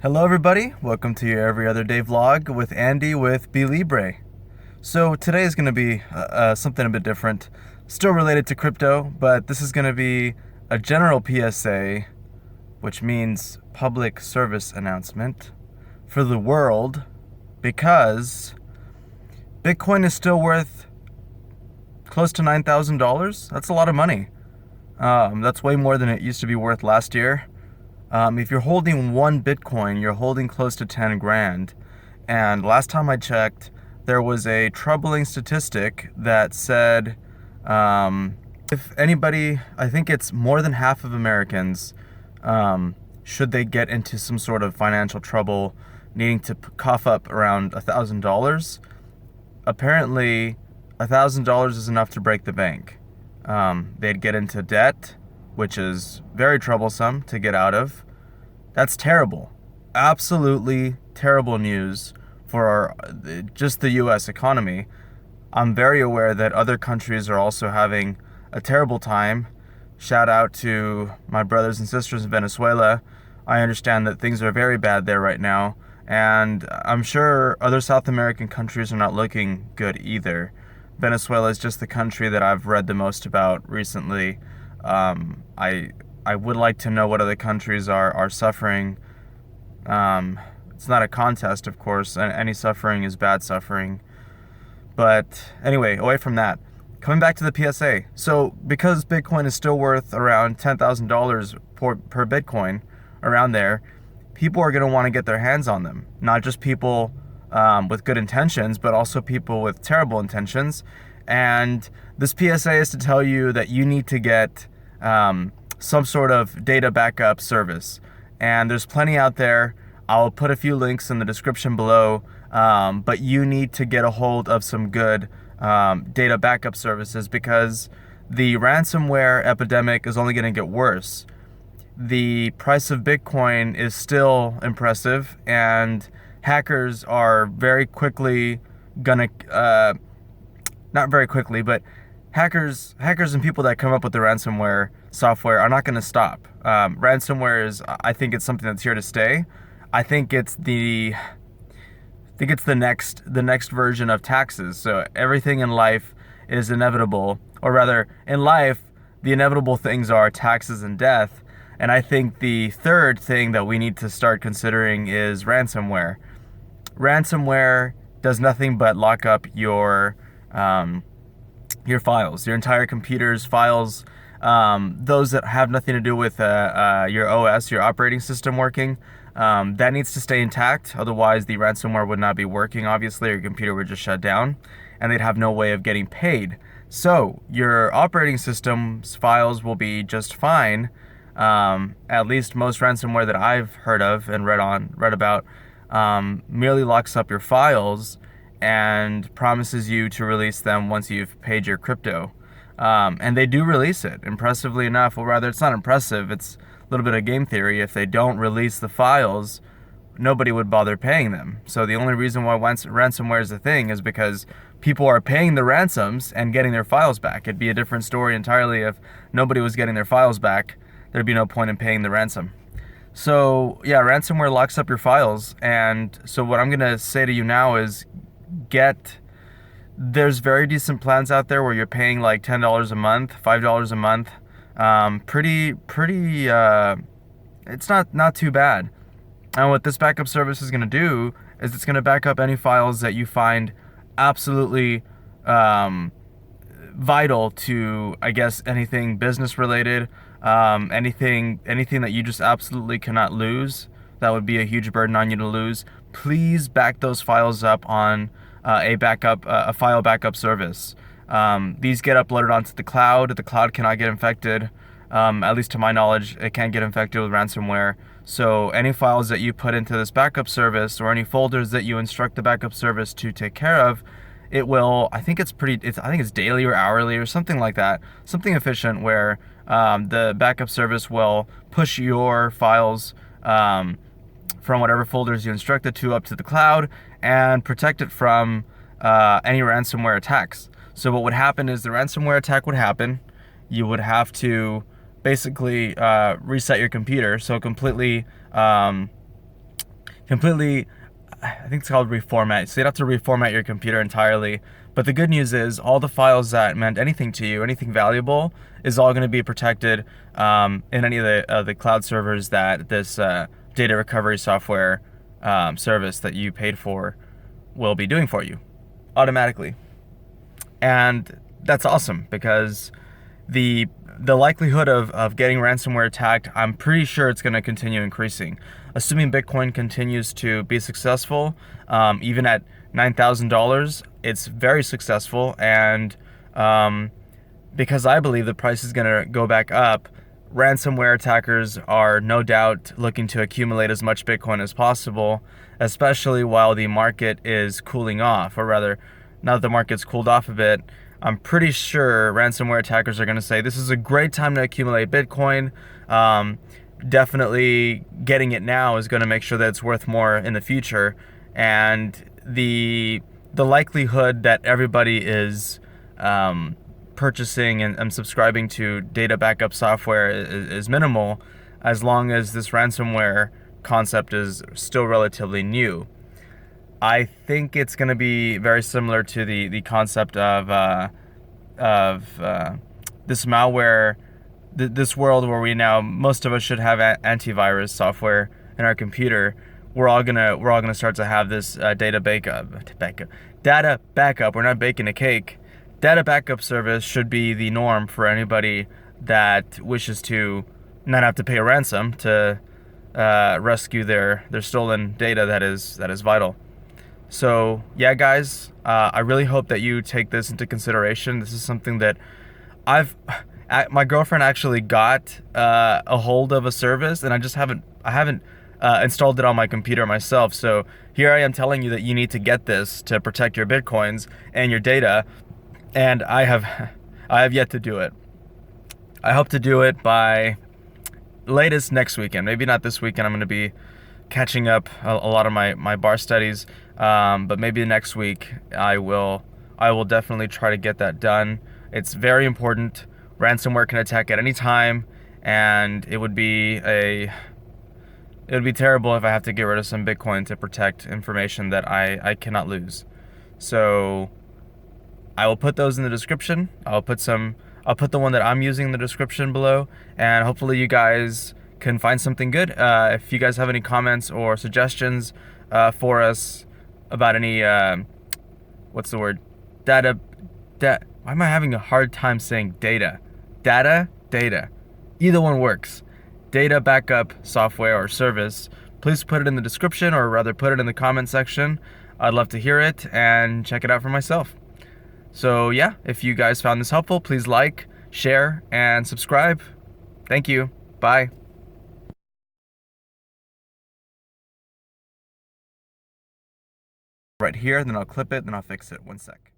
Hello, everybody. Welcome to your Every Other Day vlog with Andy with Be Libre. So today is going to be something a bit different, still related to crypto, but this is going to be a general PSA, which means public service announcement for the world, because Bitcoin is still worth close to $9,000. That's a lot of money. That's way more than it used to be worth last year. If you're holding one Bitcoin, you're holding close to 10 grand. And last time I checked, there was a troubling statistic that said if anybody, I think it's more than half of Americans, should they get into some sort of financial trouble, needing to cough up around $1,000, apparently $1,000 is enough to break the bank. They'd get into debt, which is very troublesome to get out of. That's terrible. Absolutely terrible news for just the US economy. I'm very aware that other countries are also having a terrible time. Shout out to my brothers and sisters in Venezuela. I understand that things are very bad there right now, and I'm sure other South American countries are not looking good either. Venezuela is just the country that I've read the most about recently. I would like to know what other countries are suffering. It's not a contest, of course. Any suffering is bad suffering. But anyway, away from that, coming back to the PSA. So because Bitcoin is still worth around $10,000 per Bitcoin, around there, people are going to want to get their hands on them. Not just people with good intentions, but also people with terrible intentions. And this PSA is to tell you that you need to get some sort of data backup service. And there's plenty out there. I'll put a few links in the description below, but you need to get a hold of some good data backup services, because the ransomware epidemic is only going to get worse. The price of Bitcoin is still impressive, and hackers are very quickly gonna, not very quickly, but hackers and people that come up with the ransomware software are not going to stop. Ransomware is, I think it's something that's here to stay. I think it's the next version of taxes. So everything in life is inevitable, or rather, in life, the inevitable things are taxes and death. And I think the third thing that we need to start considering is ransomware. Ransomware does nothing but lock up your files, your entire computer's files, those that have nothing to do with your OS, your operating system working. That needs to stay intact. Otherwise, the ransomware would not be working. Obviously, your computer would just shut down, and they'd have no way of getting paid. So your operating system's files will be just fine. At least most ransomware that I've heard of and read about merely locks up your files and promises you to release them once you've paid your crypto. And they do release it, impressively enough. Well, rather, it's not impressive. It's a little bit of game theory. If they don't release the files, nobody would bother paying them. So the only reason why ransomware is a thing is because people are paying the ransoms and getting their files back. It'd be a different story entirely if nobody was getting their files back. There'd be no point in paying the ransom. So yeah, ransomware locks up your files. And so what I'm going to say to you now is there's very decent plans out there where you're paying like $10 a month, $5 a month. It's not too bad. And what this backup service is going to do is it's going to back up any files that you find absolutely vital to, I guess, anything business related, anything that you just absolutely cannot lose. That would be a huge burden on you to lose. Please back those files up on a file backup service. These get uploaded onto the cloud. The cloud cannot get infected. At least to my knowledge, it can't get infected with ransomware. So any files that you put into this backup service, or any folders that you instruct the backup service to take care of, it will, I think it's daily or hourly or something like that. Something efficient where the backup service will push your files from whatever folders you instruct it to up to the cloud and protect it from any ransomware attacks. So what would happen is the ransomware attack would happen. You would have to basically reset your computer, so completely completely, I think it's called reformat. So you'd have to reformat your computer entirely. But the good news is all the files that meant anything to you, anything valuable, is all going to be protected in any of the cloud servers that this data recovery software service that you paid for will be doing for you automatically. And that's awesome because the likelihood of getting ransomware attacked, I'm pretty sure it's going to continue increasing. Assuming Bitcoin continues to be successful, even at $9,000, it's very successful. And because I believe the price is going to go back up, ransomware attackers are no doubt looking to accumulate as much Bitcoin as possible, especially while the market is cooling off, or rather, now that the market's cooled off a bit, I'm pretty sure ransomware attackers are going to say this is a great time to accumulate Bitcoin. Definitely getting it now is going to make sure that it's worth more in the future. And the likelihood that everybody is purchasing and subscribing to data backup software is minimal, as long as this ransomware concept is still relatively new. I think it's going to be very similar to the concept of this malware, this world where we now, most of us should have antivirus software in our computer. We're all gonna start to have this data backup. We're not baking a cake. Data backup service should be the norm for anybody that wishes to not have to pay a ransom to rescue their stolen data that is vital. So yeah, guys, I really hope that you take this into consideration. This is something that my girlfriend actually got a hold of a service, and I haven't installed it on my computer myself. So here I am telling you that you need to get this to protect your Bitcoins and your data, and I have yet to do it. I hope to do it by latest next weekend. Maybe not this weekend. I'm going to be catching up a lot of my bar studies, but maybe next week I will definitely try to get that done. It's very important. Ransomware can attack at any time, and it would be terrible if I have to get rid of some Bitcoin to protect information that I cannot lose. So I will put those in the description. I'll put the one that I'm using in the description below, and hopefully you guys can find something good. If you guys have any comments or suggestions for us about any what's the word? Data. Why am I having a hard time saying data? Data. Either one works. Data backup software or service. Please put it in the description, or rather put it in the comment section. I'd love to hear it and check it out for myself. So yeah, if you guys found this helpful, please like, share, and subscribe. Thank you. Bye. Right here, then I'll clip it, then I'll fix it. 1 sec.